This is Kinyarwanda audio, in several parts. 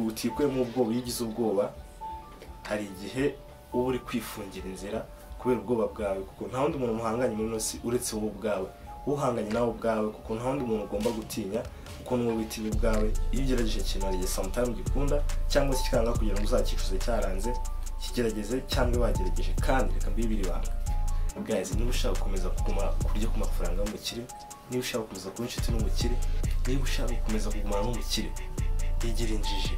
utikwemo ubwoba yigize ubwoba hari igihe uba uri kwifungira inzira kubera ubwoba bwawe kuko nta wundi muntu muhanganye muri nosi uretse wowe ubwawe uhanganye nawe ubwawe kuko nta wundi muntu ugomba gutinya kuko n'uwo witinya ubwawe iyo ugerageje ikintu hari igihe sometimes gikunda cyangwa se kikanga kugira ngo uzakicuze cyaranze kigerageze cyangwa wagerageje kandi reka mbibiri banga guys niba ushaka gukomeza kurya ku mafaranga y'umukire niba ushaka gukomeza kuba inshuti n'umukire niba ushaka gukomeza kugumana n'umukire yigira injiji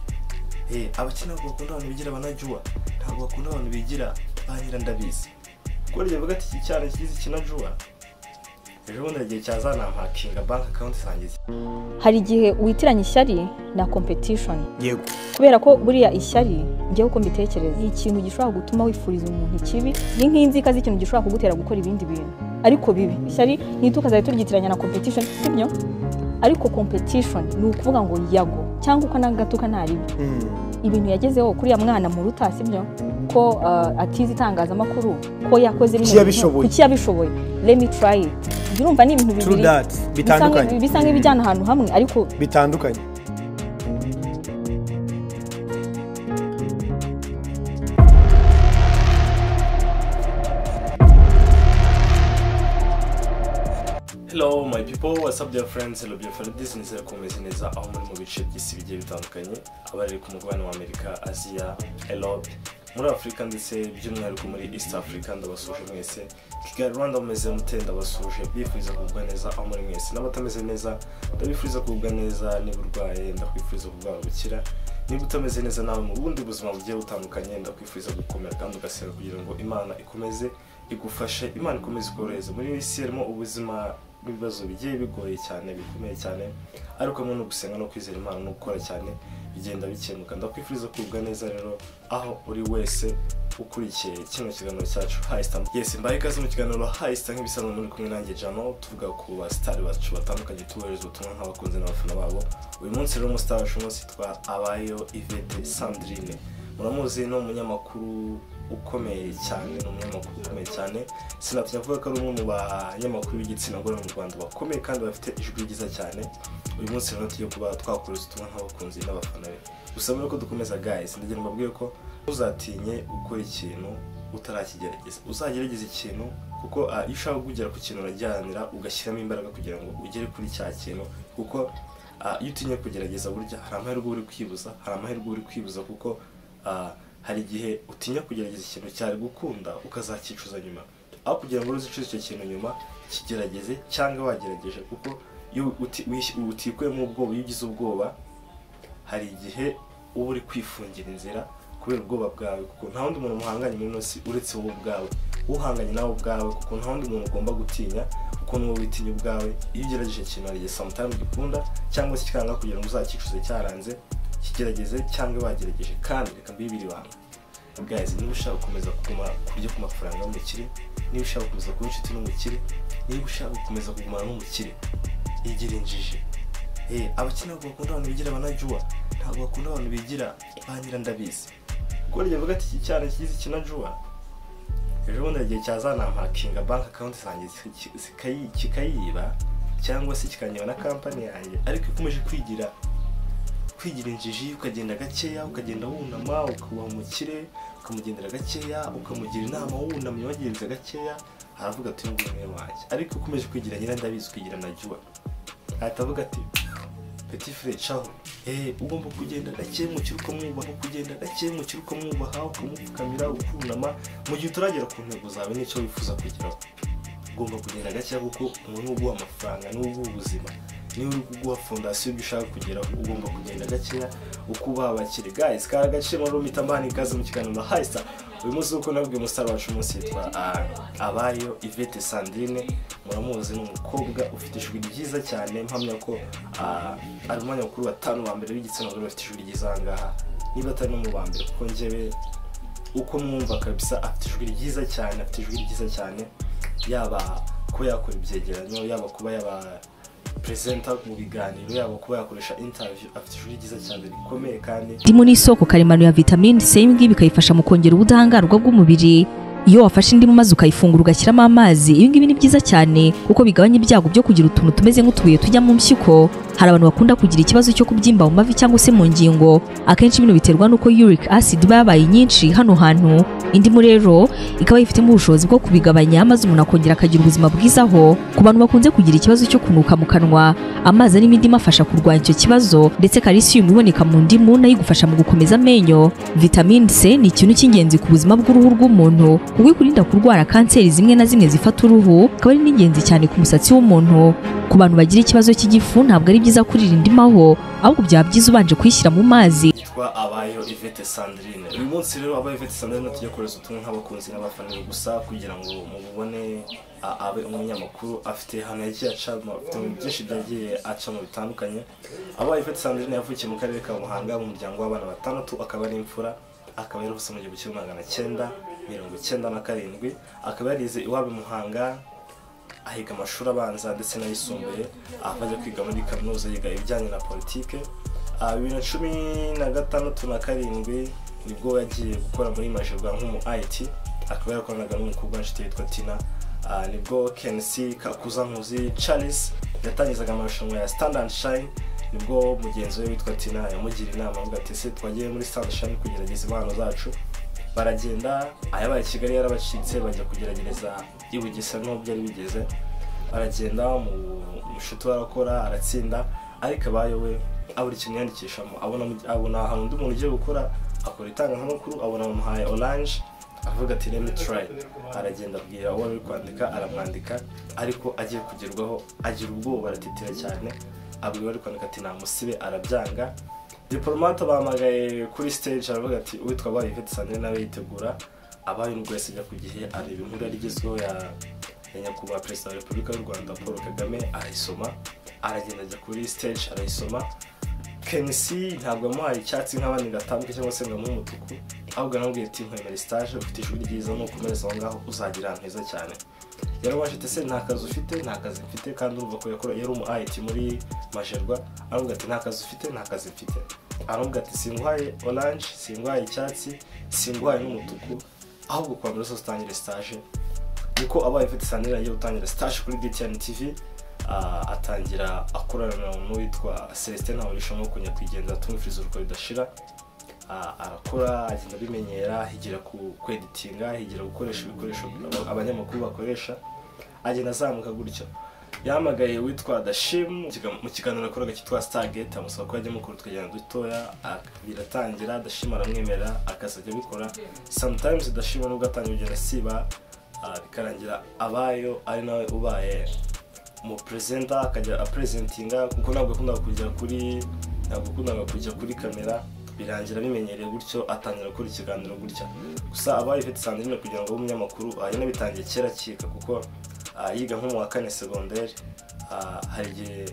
abakina bakunda abantu bigira banajua ntabwo bakunda abantu bigira banyira ndabizi kuko ryo bavuga ati iki cyane kigize ikinajua ejo bundi igihe cyazana mpakinga bank account sangize hari igihe witiranya ishyari na competition yego kubera ko buriya ishyari ngiye uko mbitekereza ikintu gishobora gutuma wifuriza umuntu ikibi ni nk'inzika z'ikintu gishobora kugutera gukora ibindi bintu ariko bibi ishyari nitukazaye turyitiranya na competition sibyo ariko competition ni ukuvuga ngo yago cyangwa ukanagatuka ntaribi ibintu yagezeho kuri ya mwana mu ruta sibyo ko atizi itangazamakuru ko yakoze kuki yabishoboye let me try it urumva ni ibintu bibiri bitandukanye bisa nk'ibijyana ahantu hamwe ariko bitandukanye Hello my people, what's up dear friends, hello dear friends, this is kumeze neza aho muri mu bice by'isi bigiye bitandukanye abari ku mugabane wa Amerika, Asia, Europe, muri Afrika ndetse by'umwihariko muri East Africa ndabasuje mwese. Kigali Rwanda mumeze mutenda basuje bifuriza kugubwa neza aho muri mwese n'abatameze neza ndabifuriza kugubwa neza niba urwaye ndakwifuriza kugubwa gukira niba utameze neza nawe mu bundi buzima bugiye butandukanye ndakwifuriza gukomera kandi ugasenga kugira ngo Imana ikomeze igufashe Imana ikomeze ikorohereze muri isi harimo ubuzima ibibazo bigiye bigoye cyane bikomeye cyane ariko no gusenga no kwizera Imana no gukora cyane bigenda bikemuka ndakwifuriza kugubwa neza rero aho uri wese ukurikiye kino kiganiro cyacu Highstar. Yes, mbaye kaze mu kiganiro Highstar nk'ibisanzwe muri kumwe nanjye Jano tuvuga ku ba star bacu batandukanye tubereza ubutumwa nk'abakunze n'abafana babo. Uyu munsi rero umustar wacu yitwa Abayo YVETTE Sandrine. Muramuzi no umunyamakuru ukomeye cyane n'umunyamakuru ukomeye cyane sinatinya kuvuga ko ari umwe mu banyamakuru b'igitsina gore mu Rwanda bakomeye kandi bafite ijwi ryiza cyane. Uyu munsi rero tugiye kuba twakoreza ubutumwa nk'abakunzi n'abafana be. Gusa muri ko dukomeza guys ndagira mbabwiye ko uzatinye gukora ikintu utarakigerageza uzagerageza ikintu kuko iyo ushaka kugera ku kintu urajyanira ugashyiramo imbaraga kugira ngo ugere kuri cya kintu kuko iyo utinye kugerageza burya hari amahirwe uri kwibuza kuko hari igihe utinya kugerageza ikintu cyari gukunda ukazakicuza nyuma aho kugira ngo uzicuze icyo kintu nyuma kigerageze cyangwa wagerageje kuko iyo utikwemo ubwoba yigize ubwoba hari igihe uba uri kwifungira inzira kubera ubwoba bwawe kuko nta wundi muntu muhanganye muri nosi uretse wowe ubwawe uhanganye nawe ubwawe kuko nta wundi muntu ugomba gutinya kuko n'uwo witinya ubwawe iyo ugerageje ikintu hari igihe sometimes gikunda cyangwa se kikanga kugira ngo uzakicuze cyaranze kigerageze cyangwa wagerageje kandi reka mbibiri banga guys niba ushaka gukomeza kurya ku mafaranga y'umukire niba ushaka gukomeza kuba inshuti n'umukire niba ushaka gukomeza kugumana n'umukire yigira injiji abakina bakunda abantu bigira banajua ntabwo bakunda abantu bigira banyira ndabizi kuko ryo bavuga ati iki cyane kigize ikinajua ejo bundi igihe cyazana mpakinga bank account sangize kikayiba cyangwa se kikanyiba na company yanjye ariko ikomeje kwigira injiji ukagenda gakeya ukagenda wunama ukuba umukire ukamugendera gakeya ukamugira inama wunamye wagenze gakeya aravuga ati ngumwe wanjye ariko ukomeje kwigira nyira ndabizi ukigira najua atavuga ati petit frère ciao ugomba kugenda gake mu kiruko mwubaho kugenda gake mu kiruko mwubaha ukamupfukamira ukunama mu gihe utaragera ku ntego zawe n'icyo wifuza kugeraho ugomba kugenda gake kuko umuntu uguha amafaranga n'ubuzima niba uri kuguha fondasiyo y'ushaka kugeraho ugomba kugenda gakeya ukuba abakire guys ka gace muri mitamani kaze mu kiganiro Highstar. Uyu munsi uko nabwiye umustar wacu umunsi yitwa Abayo YVETTE Sandrine muramuzi n'umukobwa ufite ijwi ryiza cyane mpamya ko ari umunyamakuru batanu ba mbere b'igitsina gore bafite ijwi ryiza ngaha niba atari no mu ba mbere kuko njyewe uko mwumva kabisa afite ijwi ryiza cyane yaba ko yakora ibyegeranyo yaba kuba yaba presenter mu biganiro yabo kuba yakoresha interview afite ijwi ryiza cyane rikomeye kandi ndimo n'isoko karemano ya vitamine C ngibi bikayifasha mu kongera ubudahangarwa bw'umubiri iyo wafashe indimu maze ukayifungura ugashyiramo amazi ibi ngibi ni byiza cyane kuko bigabanya ibyago byo kugira utuntu tumeze nk'utubuye tujya mu mpyiko. Hari abantu bakunda kugira ikibazo cyo kubyimba mu mavi cyangwa se mu ngingo, akenshi bino biterwa nuko uric acid iba yabaye nyinshi hano hantu. Indimu rero ikaba yifitemo ubushobozi bwo kubigabanya maze umuntu akongera akagira ubuzima bwiza. Aho ku bantu bakunze kugira ikibazo cyo kunuka mu kanwa, amazi arimo indimu afasha kurwanya icyo kibazo, ndetse calcium iboneka mu ndimu nayo igufasha mu gukomeza amenyo. Vitamine C ni ikintu cy'ingenzi ku buzima bw'uruhu rw'umuntu kuko ikurinda kurwara kanseri zimwe na zimwe zifata uruhu, akaba ari n'ingenzi cyane ku musatsi w'umuntu. Ku bantu bagira ikibazo cy'igifu ntabwo ari byiza kurira indimu ahubwo byaba byiza ubanje kuyishyira mu mazi. Yitwa Abayo YVETTE Sandrine. Uyu munsi rero Abayo YVETTE Sandrine tujya kohereza ubutumwa nk'abakunzi n'abafana gusa kugira ngo mubone abe umunyamakuru afite hano yagiye aca byinshi byagiye aca mu bitandukanye. Abayo YVETTE Sandrine yavukiye mu karere ka Muhanga mu muryango w'abana batandatu, akaba ari imfura, akaba yaruvutse mu 1997, akaba yarize iwabo Muhanga, ahiga amashuri abanza ndetse n'ayisumbuye, akajya kwiga muri kaminuza yiga ibijyanye na politike. 2016-17 nibwo yagiye gukora muri Majerwa nk'umu IT, akaba yarakoranaga n'umukobwa w'inshuti yitwa Tina. Nibwo Kensi Kakuzankuzi Charles yatangizaga amarushanwa ya Stand and Shine, nibwo mugenzi we witwa Tina yamugira inama avuga ati se twagiye muri Stand and Shine kugerageza impano zacu. Baragenda, ayabaye Kigali yarabacitse bajya kugerageza i Bugesera n'ubwo byari bigeze. Aragenda mu mushuti arakora aratsinda, ariko Abayo we aburi kintu yandikishamo abona ahantu undi muntu ugiye gukora akora itangazamakuru, abona bamuhaye orange avuga ati let me try. Aragenda abwira uwo ari kwandika, aramwandika, ariko agiye kugerwaho agira ubwoba, aratitira cyane, abwira ari kwandika ati namusibe, arabyanga. Diplomate bahamagaye kuri stage aravuga ati uwitwa Abayo YVETTE Sandrine nawe yitegura. Abayo nubwo yasijya ku gihe areba inkuru yarigezweho ya nyakubahwa Perezida wa Repubulika y'u Rwanda Paul Kagame, arayisoma, aragenda ajya kuri stage arayisoma. Kensi ntabwo amuhaye icyatsi nk'abandi gatambwe cyangwa se ngo umutuku, ahubwo anamubwiye ati nkwemera stage, ufite ishuri ryiza no kumereza aho ngaho uzagira ahantu heza cyane. Yarabaje ati se nta kazi ufite? Nta kazi mfite, kandi urumva ko yakora yari umu IT muri Majerwa. Aravuga ati nta kazi ufite? Nta kazi mfite. Aravuga ati singwaye orange, singwaye icyatsi, singwaye n'umutuku, ahubwo kwa mbere zose utangire stage. Niko Abayo YVETTE Sandrine yagiye gutangira stage kuri DTN TV. Atangira akorana n'uwitwa Celestin Haurishamo kunya kwigenza tumufiriza uruko ridashira. Arakora agenda bimenyera, higira ku editinga, higira gukoresha ibikoresho abanyamakuru bakoresha, agenda azamuka gutyo. Yamagaye witwa Dashim mu kiganiro akoraga cyitwa Stargate, amusaba ko ajya mukuru tukajyana dutoya, biratangira. Dashim aramwemerera akazajya bikora. Sometimes Dashim nubwo atangiye kugenda siba, bikarangira Abayo ari nawe ubaye mu presenter, akajya apresentinga kuko ntabwo akundaga kujya kuri kamera. Birangira bimenyereye gutyo, atangira gukora ikiganiro gutya. Gusa Abayo YVETTE Sandrine kugira ngo umunyamakuru yanabitangiye kera kika kuko yiga nko mu wa 4 secondaire. Hari igihe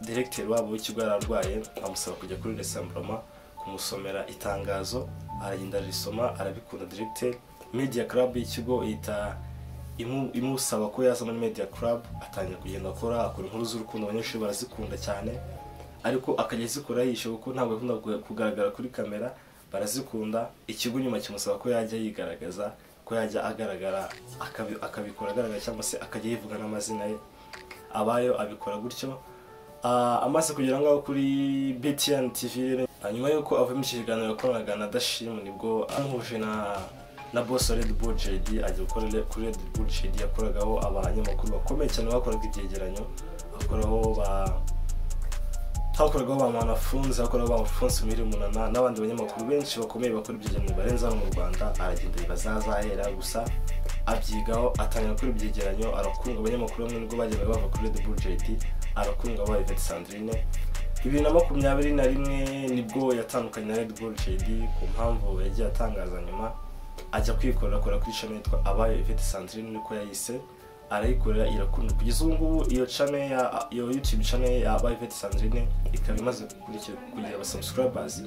directeur wabo w'ikigo yararwaye, amusaba kujya kuri Rassemblement kumusomera itangazo, aragenda risoma, arabikunda. Directeur Media Club y'ikigo ita imusaba ko yaza muri Media Club, atangira kugenda akora inkuru z'urukundo, abanyeshuri barazikunda cyane, ariko akajya zikora yishoboye kuko ntabwo akunda kugaragara kuri kamera, barazikunda. Ikigo nyuma kimusaba ko yajya yigaragaza, ko yajya agaragara, akabikora agaragara cyangwa se akajya yivuga n'amazina ye. Abayo abikora gutyo. Amaze kugera ngaho kuri BTN TV, nyuma yuko avuye mu kiganiro yakoranaga na Dashim, nibwo amuhuje na boss Red Bull JD, ajya gukora kuri Red Bull JD yakoragaho abanyamakuru bakomeye cyane bakoraga ibyegeranyo, akoraho ba Manafunzi, akoraho ba Fonse Miri Munana n'abandi banyamakuru benshi bakomeye bakora ibyegeranyo barenza mu Rwanda. Aragenda bazazahera gusa abyigaho, atangira kuri ibyegeranyo, arakunga abanyamakuru bamwe nibwo bagenda bava kuri Red Bull JD, arakunga Abayo YVETTE Sandrine. 2021 nibwo yatandukanye na Red Bull JD ku mpamvu yagiye atangaza nyuma, ajya kwikorera kuri channel yitwa Abayo YVETTE Sandrine, niko yayise, arayikorera irakunda. Kugeza ubu ngubu iyo channel iyo YouTube channel ya Abayo YVETTE Sandrine ikaba imaze kugira aba subscribers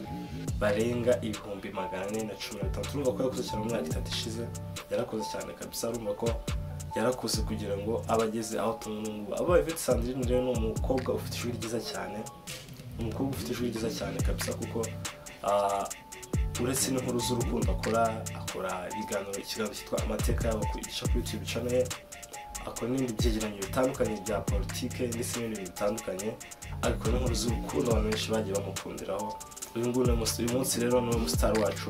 barenga 413. Turumva ko yakoze cyane mu myaka 3 ishize, yarakoze cyane kabisa. Urumva ko yarakoze kugira ngo abageze aho tunungu. Abayo YVETTE Sandrine rero ni umukobwa ufite ishuri ryiza cyane, kabisa, kuko uretse n'inkuru z'urukundo akora ikiganiro cyitwa amateka yabo kwigisha kuri YouTube channel, akora n'ibindi byegeranyo bitandukanye bya politike ndetse n'ibindi bitandukanye, ariko n'inkuru z'urukundo abantu benshi bagiye bamukundiraho. Uyu munsi rero ni umustar wacu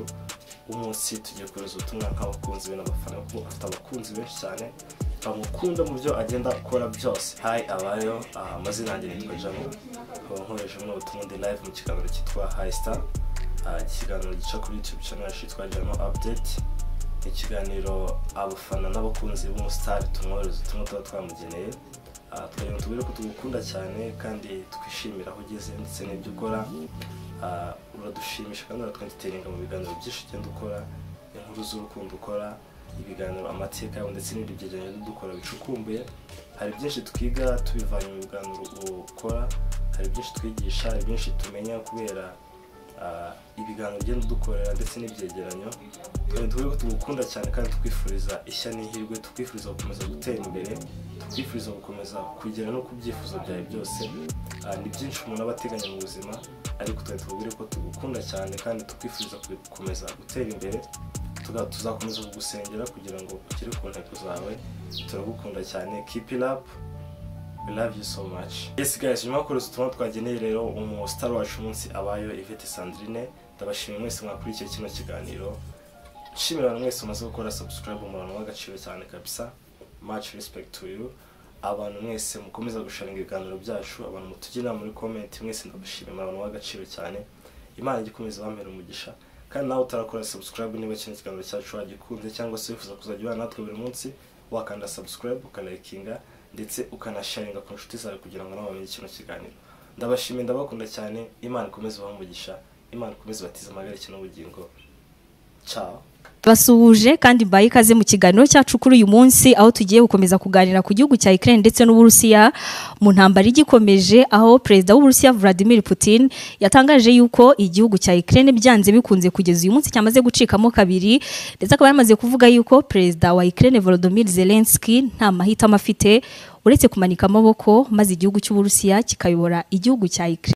umunsi tugiye kureza ubutumwa nk'abakunzi be n'abafana, kuko afite abakunzi benshi cyane bamukunda mu byo agenda akora byose. Hi Abayo, amazina yanjye nitwa Jamo, nkoresha mu butumwa ndi live mu kiganiro cyitwa High Star, ikiganiro gica kuri YouTube channel cyitwa Jamo Update. Ikiganiro abafana n'abakunzi b'umustar tumwohereza ubutumwa tuba twamugeneye, twari tubwire ko tugukunda cyane kandi twishimira aho ugeze ndetse n'ibyo ukora. Uradushimisha kandi uratwenteringa mu biganiro byinshi ugenda ukora, inkuru z'urukundo ukora, ibiganiro amateka yawe ndetse n'ibindi byegeranyo dukora bicukumbuye. Hari byinshi twiga tubivanye mu biganiro ukora, hari byinshi twigisha, hari byinshi tumenya kubera ibiganiro ugenda dukorera ndetse n'ibyegeranyo. Twari tubwire ko tugukunda cyane kandi twifuriza ishya n'ihirwe, twifuriza gukomeza gutera imbere, twifuriza gukomeza kugera no kubyifuzo byawe byose. Ni byinshi umuntu aba ateganya mu buzima, ariko twari tubwire ko tugukunda cyane kandi twifuriza gukomeza gutera imbere. Tuzakomeza kugusengera kugira ngo ugere ku ntego zawe. Turagukunda cyane, keep it up, we love you so much. Yes guys, nyuma yo kureza ubutumwa twageneye rero umustar wacu umunsi Abayo YVETTE Sandrine, ndabashimira mwese mwakurikiye kino kiganiro. Nshimira abantu mwese mumaze gukora subscribe, umuntu w'agaciro cyane kabisa. Much respect to you. Abantu mwese mukomeza gusharinga ibiganiro byacu, abantu mutugina muri comment, mwese ndabashimira, abantu w'agaciro cyane. Imana igikomeza bampera umugisha. Kandi nawe utarakora subscribe niba kino kiganiro cyacu wagikunze cyangwa se wifuza kuzajya ubana natwe buri munsi, wakanda subscribe, ukalikinga ndetse ukanasharinga ku nshuti zawe kugira ngo nabo bamenye kino kiganiro. Ndabashimira, ndabakunda cyane. Imana ikomeze bahe umugisha, Imana ikomeze batize amagarike n'ubugingo. Ciao. Basuhuje kandi mbaye ikaze mu kiganiro cyacu kuri uyu munsi, aho tugiye gukomeza kuganira ku gihugu cya Ukraine ndetse n'Uburusiya mu ntambara igikomeje, aho Perezida w'Uburusiya Vladimir Putin yatangaje yuko igihugu cya Ukraine byanze bikunze kugeza uyu munsi cyamaze gucikamo kabiri, ndetse akaba yamaze kuvuga yuko Perezida wa Ukraine Volodymyr Zelensky nta mahitamo afite uretse kumanika amaboko maze igihugu cy'Uburusiya kikayobora igihugu cya Ukraine.